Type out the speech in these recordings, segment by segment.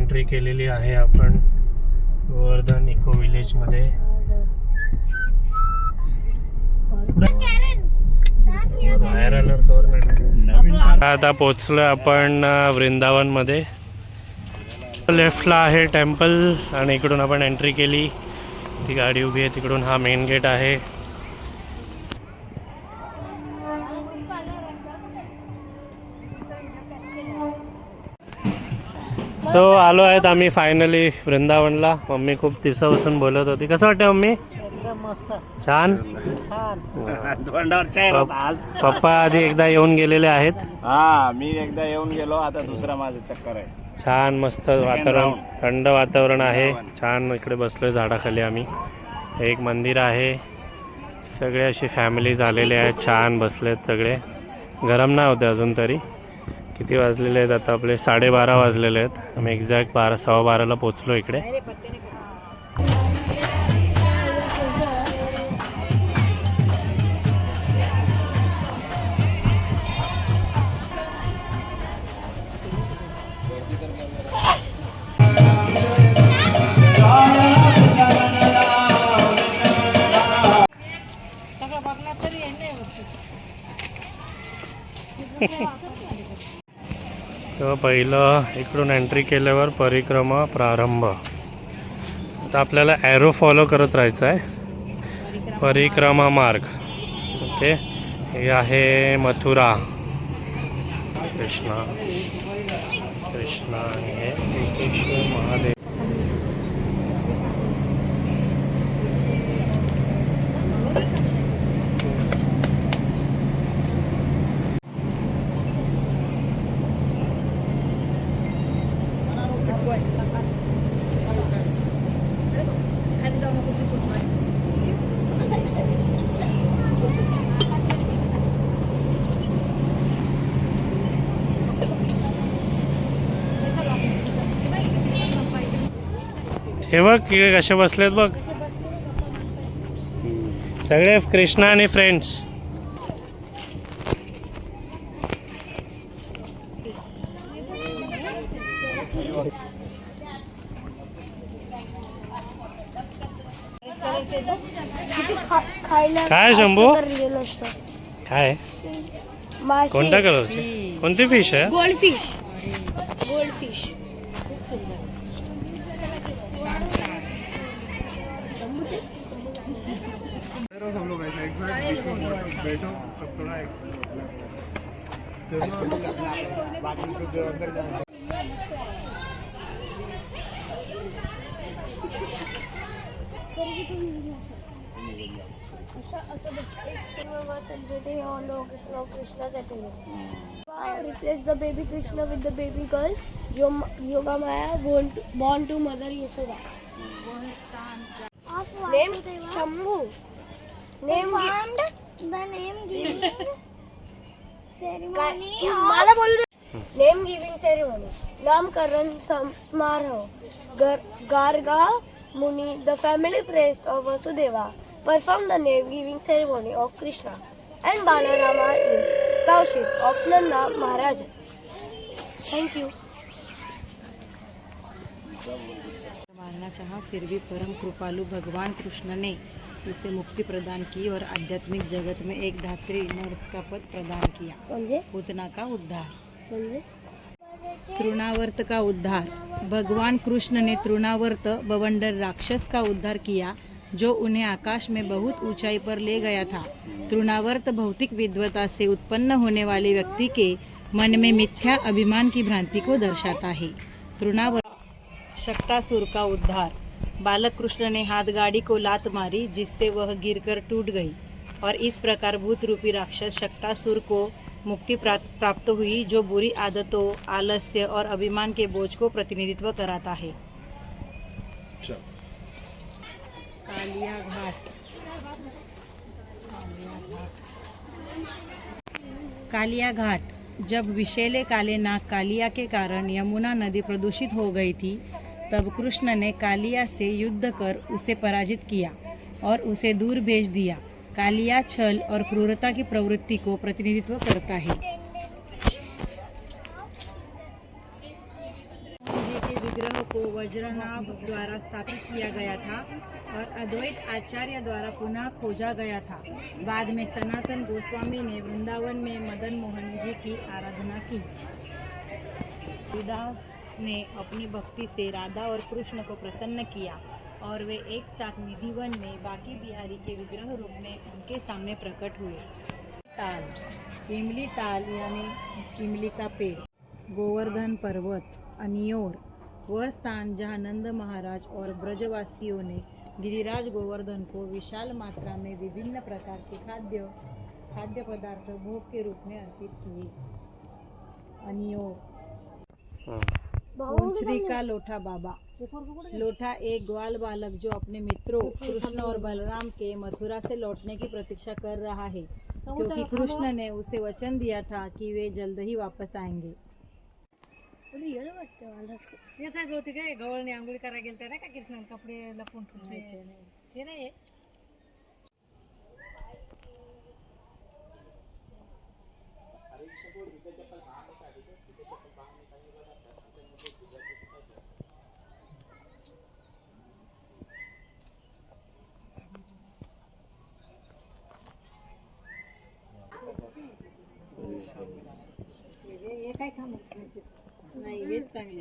Entry केलेली आहे आपण गोवर्धन इको विलेज मध्ये. आता पोचलो आपण वृंदावन मध्ये. लेफ्टला आहे टेम्पल आणि इकडून आपण एंट्री केली. ती गाडी उभी आहे तिकडून. हा मेन गेट आहे. सो आलो आहेत आम्ही फायनली वृंदावनला. मम्मी खूप दिवसापासून बोलत होती. कसं वाटतं मम्मी? एकदम मस्त छान. पप्पा आधी एकदा येऊन गेलेले आहेत. हा, मी एकदा येऊन गेलो, आता दुसरा माझं चक्कर आहे. छान मस्त वातावरण, थंड वातावरण आहे. छान इकडे बसलोय झाडाखाली आम्ही. एक मंदिर आहे. सगळे अशी फॅमिली झालेले आहेत. छान बसलेत सगळे. गरम नाही होते अजून तरी. किती वाजलेले आहेत आता? आपले 12:30 वाजलेले आहेत. आम्ही एक्झॅक्ट 12:15 पोचलो इकडे. तर पहिलं इकडून एंट्री केल्यावर परिक्रमा प्रारंभ. आता आपल्याला ॲरो फॉलो करत राहायचं आहे. परिक्रमा मार्ग. ओके, हे आहे मथुरा. कृष्णा कृष्णा आणि हे श्रीकृष्ण महादेव. हे बघ कसे बसलेत बघ सगळे कृष्णा आणि फ्रेंड्स. काय शंभू? काय कोणत्या कलरची? कोणती फिश आहे? Gold fish. गोल्ड फिश खूप सुंदर. सब लोग ऐसा एक साथ बैठो, सब थोड़ा बाकी तो जो अंदर जाना. Replace the baby Krishna with the baby girl. Yoga Maya born to Mother Yashoda. Name Shambhu. Name the name giving ceremony. मला बोल दे. Name giving ceremony. नामकरण समारोह. Garga Muni, the family priest of Vasudeva, performed the name giving ceremony of Krishna and Balarama in township of Nanda Maharaj. Thank you. मारना चाहा फिर भी परम कृपालु भगवान कृष्ण ने उसे मुक्ति प्रदान की और आध्यात्मिक जगत में एक धात्री नर्स का पद प्रदान किया. पूतना का उद्धार. तृणावर्त का उद्धार. भगवान कृष्ण ने तृणावर्त बवंडर राक्षस का उद्धार किया जो उन्हें आकाश में बहुत ऊंचाई पर ले गया था. तृणावर्त भौतिक विद्वता से उत्पन्न होने वाले व्यक्ति के मन में मिथ्या अभिमान की भ्रांति को दर्शाता है. तृणावर्त. शक्टासुर का उद्धार. बालक कृष्ण ने हाथ गाड़ी को लात मारी जिससे वह गिरकर टूट गई और इस प्रकार भूत रूपी राक्षस शक्टासुर को मुक्ति प्राप्त हुई जो बुरी आदतों, आलस्य और अभिमान के बोझ को प्रतिनिधित्व कराता है. कालिया घाट. कालिया घाट. जब विषैले काले नाग कालिया के कारण यमुना नदी प्रदूषित हो गई थी तब कृष्ण ने कालिया से युद्ध कर उसे पराजित किया और उसे दूर भेज दिया. कालिया छल और क्रूरता की प्रवृत्ति को प्रतिनिधित्व करता है. विग्रह को वज्रनाभ द्वारा स्थापित किया गया था और अद्वैत आचार्य द्वारा पुनः खोजा गया था। बाद में सनातन गोस्वामी ने वृंदावन में मदन मोहन जी की आराधना की। हरिदास ने अपनी भक्ति से राधा और कृष्ण को प्रसन्न किया और वे एक साथ निधिवन में बाकी बिहारी के विग्रह रूप में उनके सामने प्रकट हुए। ताल, इमली ताल यानी इमली का पेड़, गोवर्धन पर्वत, अनियोर, वह स्थान जहाँ नंद महाराज और ब्रजवासियों ने गिरिराज गोवर्धन को विशाल मात्रा में विभिन्न प्रकार के खाद्य पदार्थ भोग के रूप में अर्पित किए। अनियोर, पूंछरी का लोठा बाबा। लोठा एक ग्वाल बालक जो अपने मित्रों कृष्ण और बलराम के मथुरा से लौटने की प्रतीक्षा कर रहा है, क्योंकि कृष्ण ने उसे वचन दिया था कि वे जल्द ही वापस आएंगे। हे साहेब होते काय गवळणी आंघोळी करायला गेलते नाही का कृष्ण कपडे लपून ठेवले ते नाही हे काय कामच नाही, हेच चांगले।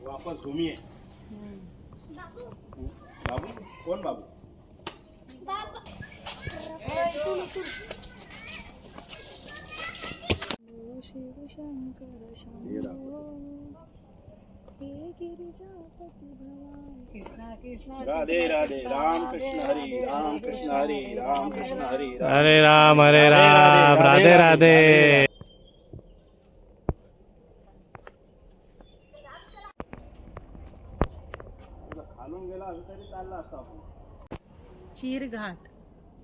वापस घूमिए। बाबू कौन बाबू? ये राधे राधे, राम कृष्ण हरि, राम कृष्ण हरि, राम कृष्ण हरि, हरे राम राधे राधे। खालून गेला असं तरी चालला असता आपण। चीर घाट।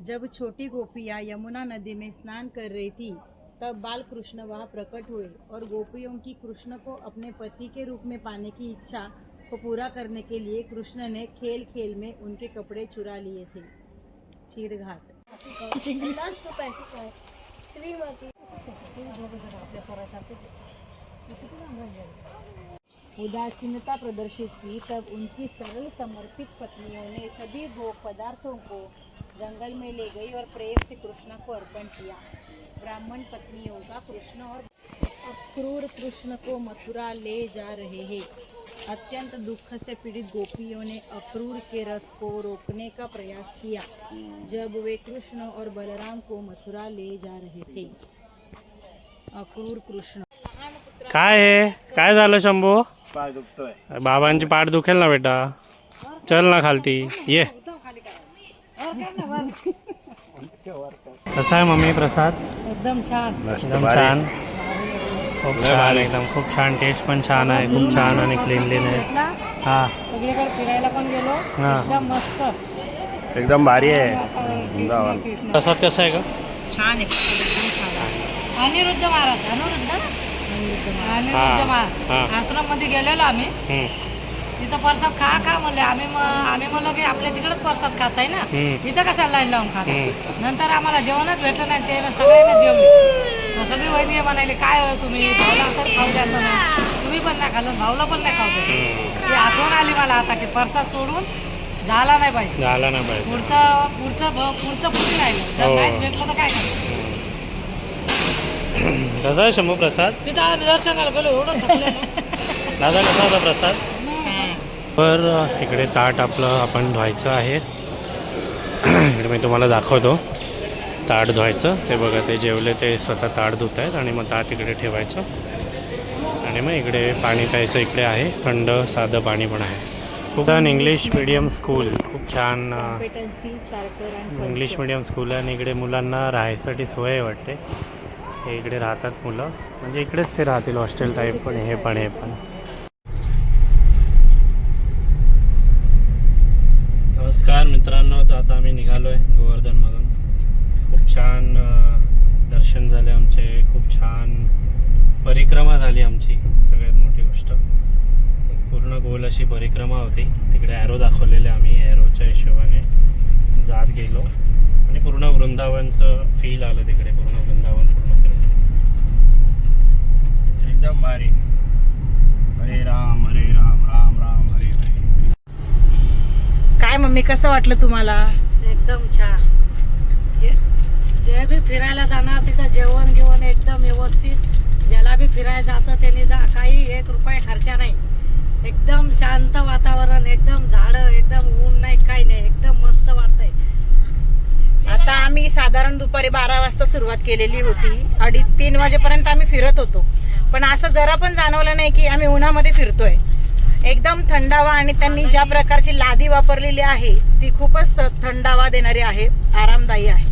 जब छोटी गोपियाँ यमुना नदी में स्नान कर रही थी, तब बाल कृष्ण वहाँ प्रकट हुए और गोपियों की कृष्ण को अपने पति के रूप में पाने की इच्छा को पूरा करने के लिए कृष्ण ने खेल खेल में उनके कपड़े चुरा लिए थे। चीर घाट। अंदाज तो पैसे का है। श्रीमती उदासीनता प्रदर्शित की, तब उनकी सरल समर्पित पत्नियों ने सभी भोग पदार्थों को जंगल में ले गई और प्रेम से कृष्ण को अर्पण किया। ब्राह्मण पत्नियों का कृष्ण और अक्रूर कृष्ण को मथुरा ले जा रहे हैं। अत्यंत दुख से पीड़ित गोपियों ने अक्रूर के रथ को रोकने का प्रयास किया जब वे कृष्ण और बलराम को मथुरा ले जा रहे थे। अक्रूर कृष्ण। काय आहे? काय झालं शंभू? पाय दुखतोय। बाबांची पाठ दुखेल ना बेटा, चल ना खालती ये। कसा आहे मम्मी प्रसाद? एकदम छान एकदम छान, खूप छान, एकदम खूप छान, टेस्ट पण छान आहे, खूप छान आणि क्लीनलीनेस। हा सगळीकडे फिरायला पण गेलो, हा एकदम मस्त, एकदम भारी आहे। प्रसाद कसा आहे का? छान आहे, एकदम छान आहे। अनिरुद्ध महाराज, अनिरुद्ध महाराज आश्रम मध्ये गेलेलो आम्ही, तिथं प्रसाद खा म्हणले आम्ही म्हणलो की आपल्या तिकडेच प्रसाद खायचा आहे ना, इथं कशाला लाईन लावून खात। नंतर आम्हाला जेवणच भेटलं नाही, ते सगळ्यांना जेवले। सगळी वहिनी म्हणाले काय हो तुम्ही, भाऊला तर खाऊ द्यायचं नाही, तुम्ही पण नाही खाल्लं, भाऊला पण नाही खाऊ द्यायचं। ती आठवण आली मला आता की प्रसाद सोडून झाला नाही पाहिजे, झाला नाही पाहिजे, पुढचं पुढे राहिलं, जर नाहीच भेटलं तर काय करायचं। कसा आहे शंभू प्रसाद? तिथं आम्ही दर्शनाला गेलो, एवढं थकले ना। दादा कसा होता प्रसाद? तर इकडे ताट आपलं आपण धुवायचं आहे। इकडे मी तुम्हाला दाखवतो ताट धुवायचं, ते बघा ते जेवले ते स्वतः ताट धुत आहेत आणि मग ताट इकडे ठेवायचं आणि मग इकडे पाणी प्यायचं, इकडे आहे थंड साधं पाणी पण आहे। खूप छान इंग्लिश मीडियम स्कूल, खूप छान इंग्लिश मीडियम स्कूल आहे आणि इकडे मुलांना राहायसाठी सोय आहे वाटते। हे इकडे राहतात मुलं, म्हणजे इकडेच ते राहतील हॉस्टेल टाईप, पण हे पण नमस्कार मित्रांनो, तर आता आम्ही निघालो आहे गोवर्धनमधून। खूप छान दर्शन झाले आमचे, खूप छान परिक्रमा झाली आमची, सगळ्यात मोठी गोष्ट पूर्ण गोल अशी परिक्रमा होती। तिकडे ॲरो दाखवलेले आम्ही, ॲरोच्या हिशोबाने जात गेलो आणि पूर्ण वृंदावनचं फील आलं तिकडे, पूर्ण वृंदावन पूर्ण फिरून. एकदम भारी. हरे राम राम राम हरे हरे. काय मम्मी कसं वाटलं तुम्हाला? एकदम छान. जे बी फिरायला जाणार तिथं जेवण घेऊन एकदम व्यवस्थित. ज्याला बी फिरायला जायचं त्यांनी जा, काही 1 रुपया खर्चा नाही. एकदम शांत वातावरण, एकदम झाडं, एकदम ऊन नाही, काही नाही, एकदम मस्त वाटतंय. आता आम्ही साधारण दुपारी 12 वाजता सुरुवात केलेली होती. 2:30-3 वाजेपर्यंत आम्ही फिरत होतो, पण असं जरा पण जाणवलं नाही की आम्ही उन्हामध्ये फिरतोय. एकदम थंडावा, आणि त्यांनी ज्या प्रकारची लादी वापरलेली आहे ती खूपच थंडावा देणारी आहे, आरामदायी आहे.